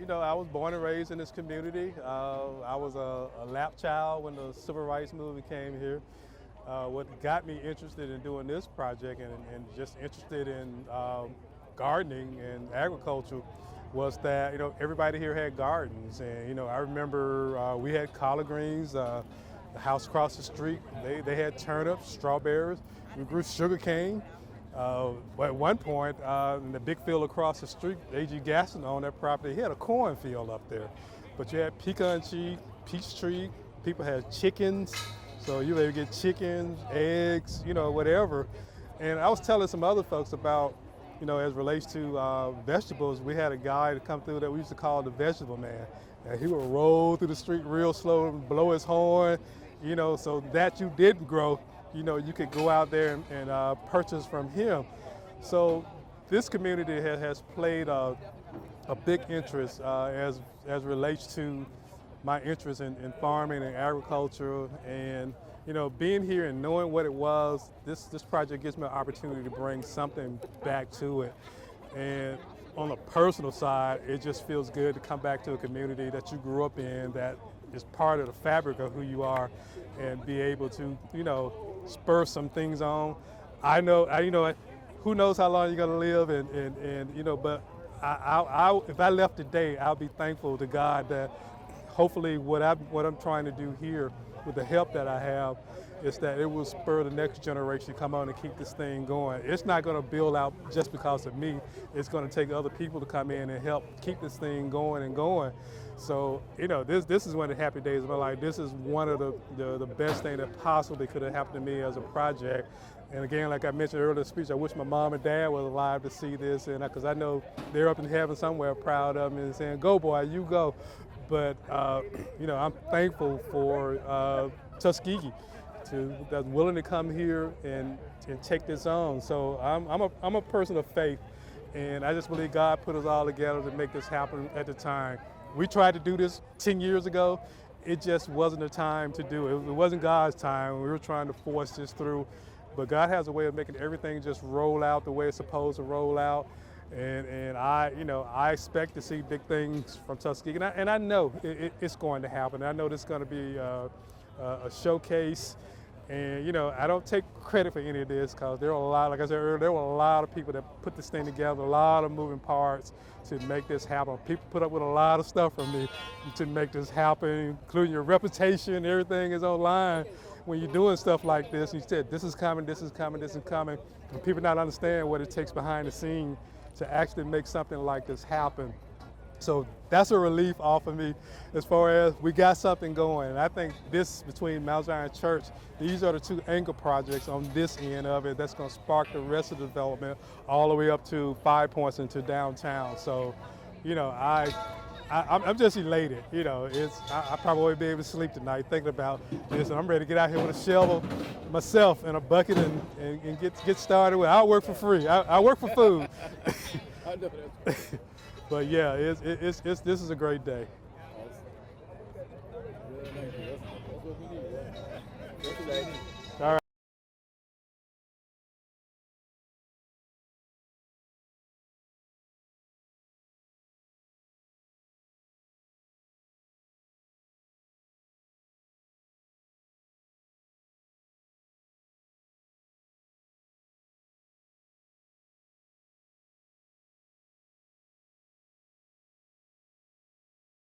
I was born and raised in this community. I was a lap child when the civil rights movement came here. What got me interested in doing this project and just interested in gardening and agriculture was that, everybody here had gardens. And, I remember we had collard greens. The house across the street, they had turnips, strawberries. We grew sugar cane. At one point, in the big field across the street, A.G. Gaston owned that property. He had a cornfield up there. But you had pecan tree, peach tree. People had chickens. So you would get chickens, eggs, whatever. And I was telling some other folks about, as relates to vegetables, we had a guy to come through that we used to call the vegetable man. And he would roll through the street real slow and blow his horn, so that you didn't grow, you could go out there and purchase from him. So this community has played a big interest as relates to my interest in farming and agriculture, and being here and knowing what it was, this project gives me an opportunity to bring something back to it. And on a personal side, it just feels good to come back to a community that you grew up in, that is part of the fabric of who you are, and be able to spur some things on. I know who knows how long you're gonna live, and but if I left today, I'll be thankful to God that hopefully what I'm trying to do here with the help that I have is that it will spur the next generation to come on and keep this thing going. It's not going to build out just because of me. It's going to take other people to come in and help keep this thing going and going. So, this is one of the happy days of my life. This is one of the best thing that possibly could have happened to me as a project. And again, like I mentioned earlier in the speech, I wish my mom and dad were alive to see this, and because I know they're up in heaven somewhere proud of me and saying, "Go boy, you go." But I'm thankful for Tuskegee that's willing to come here and take this on. So I'm a person of faith, and I just believe God put us all together to make this happen at the time. We tried to do this 10 years ago. It just wasn't the time to do it. It wasn't God's time. We were trying to force this through. But God has a way of making everything just roll out the way it's supposed to roll out. And I expect to see big things from Tuskegee. And I know it's going to happen. I know this is going to be a showcase. And, I don't take credit for any of this, because there were a lot, like I said earlier, there were a lot of people that put this thing together, a lot of moving parts to make this happen. People put up with a lot of stuff from me to make this happen, including your reputation. Everything is online when you're doing stuff like this. You said, this is coming, this is coming, this is coming. And people not understand what it takes behind the scene to actually make something like this happen. So that's a relief off of me as far as we got something going. And I think this, between Mount Zion Church, these are the two anchor projects on this end of it that's going to spark the rest of the development all the way up to 5 Points into downtown. So, I'm just elated. I probably won't be able to sleep tonight thinking about this. And I'm ready to get out here with a shovel myself and a bucket and get started with. I'll work for free. I work for food. I know that's right. But yeah, this is a great day. Awesome. Yeah, thank you. That's what we need. Right?